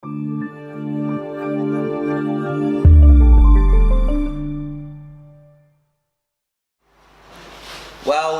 Well,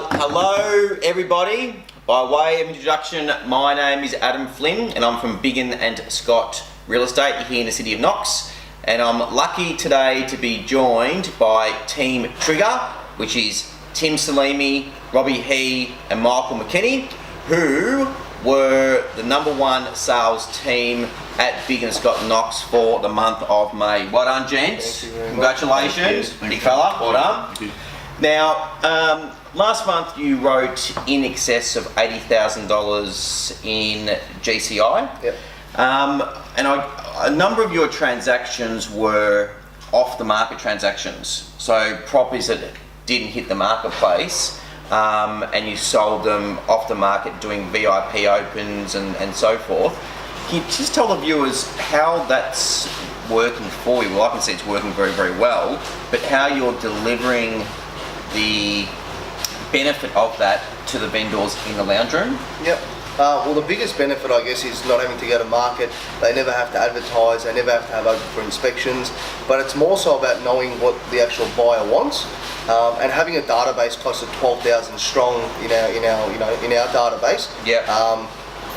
hello everybody. By way of introduction, my name is Adam Flynn and I'm from Biggin and Scott Real Estate here in the city of Knox. And I'm lucky today to be joined by Team Trigger, which is Tim Selimi, Robi and Michael McKenney, who were the #1 sales team at Biggin and Scott Knox for the month of May. Well done, gents. Congratulations. Big fella. Well done. Now, last month you wrote in excess of $80,000 in GCI. Yep. And a number of your transactions were off the market transactions. So properties that didn't hit the marketplace, and you sold them off the market doing VIP opens and so forth. Can you just tell the viewers how that's working for you? Well, I can see it's working very, very well, but how you're delivering the benefit of that to the vendors in the lounge room? Yep. Well, the biggest benefit, I guess, is not having to go to market. They never have to advertise. They never have to have open for inspections. But it's more so about knowing what the actual buyer wants, and having a database close to 12,000 strong in our database. Yeah.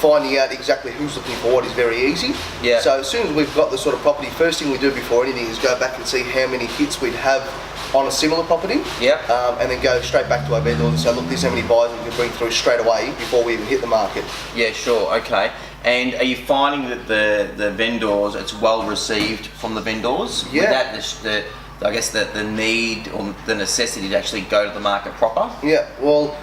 Finding out exactly who's looking for what is very easy. Yeah. So as soon as we've got the sort of property, first thing we do before anything is go back and see how many hits we'd have on a similar property, and then go straight back to our vendors and say, look, this is how many buyers we can bring through straight away before we even hit the market. Yeah, sure, okay. And are you finding that the vendors, it's well received from the vendors? Yeah. Without I guess the need or the necessity to actually go to the market proper? Yeah, well,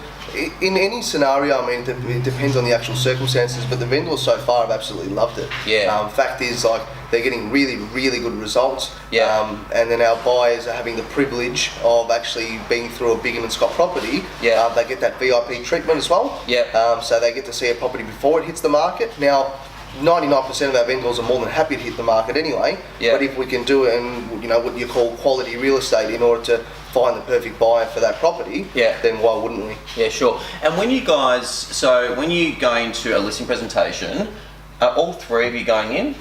in any scenario, I mean, it depends on the actual circumstances, but the vendors so far have absolutely loved it. Yeah. Fact is, like, they're getting really, really good results. Yeah. And then our buyers are having the privilege of actually being through a Biggin and Scott property. Yeah. They get that VIP treatment as well. Yeah. So they get to see a property before it hits the market. Now, 99% of our vendors are more than happy to hit the market anyway. Yeah. But if we can do it in, what you call quality real estate in order to find the perfect buyer for that property, then why wouldn't we? Yeah, sure. And when you go into a listing presentation, are all three of you going in?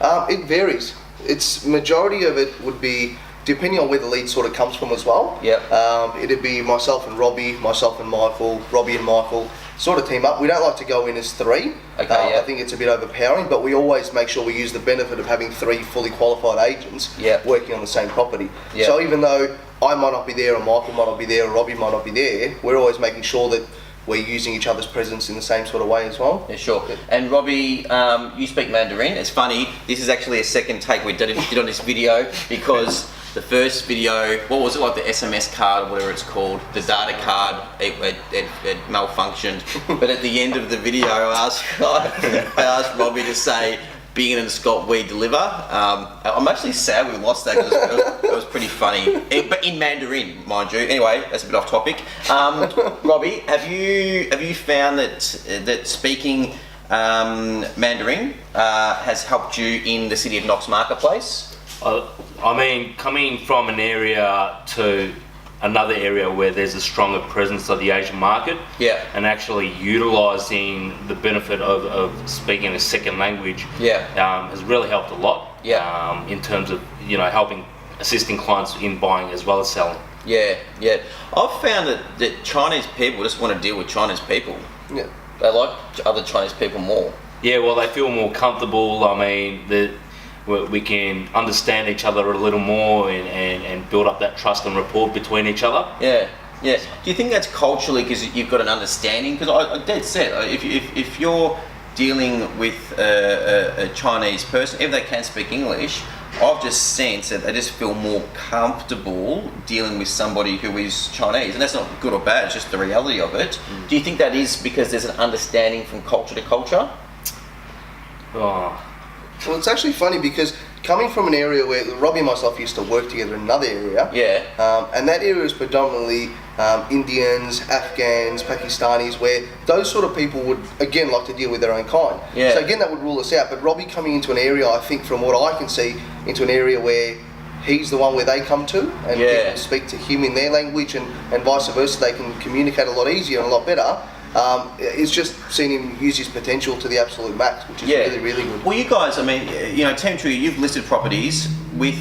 It varies. It's majority of it would be depending on where the lead sort of comes from as well. Yep. It'd be myself and Robi, myself and Michael, Robi and Michael, sort of team up. We don't like to go in as three. Okay, I think it's a bit overpowering, but we always make sure we use the benefit of having 3 fully qualified agents working on the same property. Yep. So even though I might not be there, or Michael might not be there, or Robi might not be there, we're always making sure that we're using each other's presence in the same sort of way as well. Yeah, sure. And Robi, you speak Mandarin. It's funny, this is actually a second take we did on this video, because the first video, what was it, like the SMS card or whatever it's called, the data card, it malfunctioned. But at the end of the video, I asked Robi to say, Biggin and Scott, we deliver. I'm actually sad we lost that because it was pretty funny, but in Mandarin, mind you. Anyway, that's a bit off topic. Robi, have you found that speaking Mandarin has helped you in the city of Knox marketplace? I mean, coming from an area to another area where there's a stronger presence of the Asian market, and actually utilising the benefit of speaking a second language, has really helped a lot. In terms of assisting clients in buying as well as selling. Yeah. I've found that Chinese people just want to deal with Chinese people. Yeah. They like other Chinese people more. Yeah, well, they feel more comfortable. I mean, we can understand each other a little more and build up that trust and rapport between each other. Yeah. Do you think that's culturally because you've got an understanding? Because I dead set, if you're dealing with a Chinese person, if they can speak English, I've just sensed that they just feel more comfortable dealing with somebody who is Chinese, and that's not good or bad, it's just the reality of it. Do you think that is because there's an understanding from culture to culture? Well, it's actually funny because coming from an area where Robi and myself used to work together in another area, and that area is predominantly Indians, Afghans, Pakistanis, where those sort of people would again like to deal with their own kind. So again, that would rule us out. But Robi coming into an area, I think from what I can see, into an area where he's the one where they come to, and people speak to him in their language, and vice versa, they can communicate a lot easier and a lot better. it's just seen him use his potential to the absolute max, which is really, really good. Well, you guys, I mean, you know, Team Trigger, you've listed properties with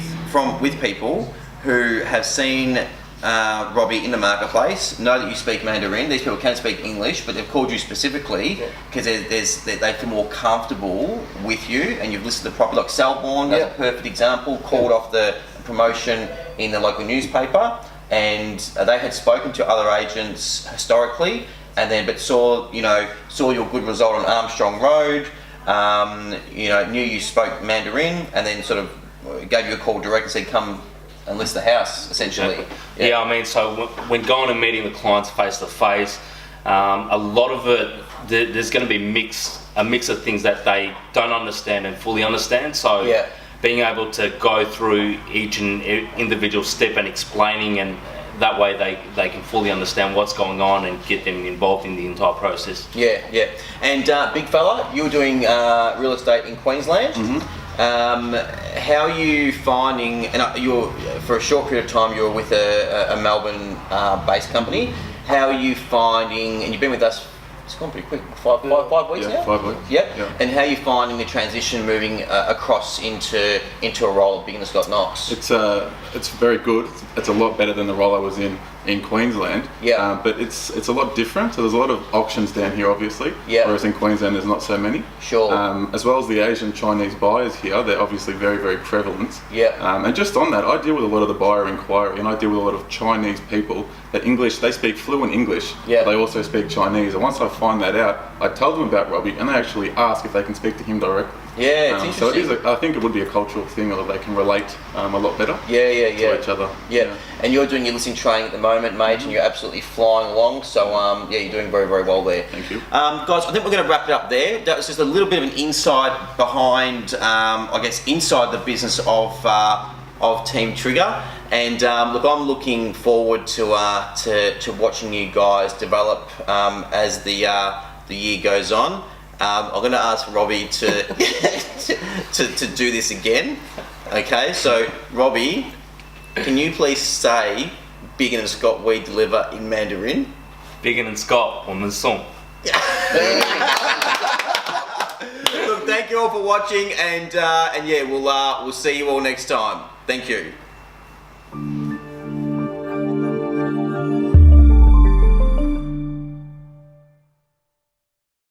people who have seen Robi in the marketplace, know that you speak Mandarin. These people can speak English, but they've called you specifically because they feel more comfortable with you, and you've listed the property. Like Selborne, that's a perfect example, called off the promotion in the local newspaper, and they had spoken to other agents historically, and then saw your good result on Armstrong Road, knew you spoke Mandarin, and then sort of gave you a call direct and said, come and list the house, essentially. Yeah, I mean, so when going and meeting the clients face to face, a lot of it, there's going to be a mix of things that they don't understand and fully understand. So being able to go through each and individual step and explaining, and that way they can fully understand what's going on and get them involved in the entire process. Yeah. And big fella, you were doing real estate in Queensland. Mm-hmm. How are you finding, and for a short period of time you were with a Melbourne-based company, how are you finding, and you've been with us, it's gone pretty quick, five weeks now? 5 weeks. Yep. And how are you finding the transition moving across into a role at Biggin & Knox? It's very good. It's a lot better than the role I was in Queensland. Yeah. But it's a lot different. So there's a lot of auctions down here, obviously. Yeah. Whereas in Queensland, there's not so many. Sure. As well as the Asian Chinese buyers here, they're obviously very, very prevalent. Yeah. And just on that, I deal with a lot of the buyer inquiry, and I deal with a lot of Chinese people that they speak fluent English. Yeah. They also speak Chinese, and once I find that out, I tell them about Robi, and they actually ask if they can speak to him directly. Yeah, it's interesting. So I think it would be a cultural thing, or they can relate a lot better to each other. Yeah. And you're doing your listening training at the moment, mate, and you're absolutely flying along. So you're doing very, very well there. Thank you. Guys, I think we're going to wrap it up there. That was just a little bit of an insight behind, inside the business of Team Trigger. And look, I'm looking forward to watching you guys develop as the year goes on. I'm going to ask Robi to do this again. Okay, so Robi, can you please say Biggin & Scott we deliver in Mandarin? Biggin & Scott, 我们送. Look, thank you all for watching, and we'll see you all next time. Thank you.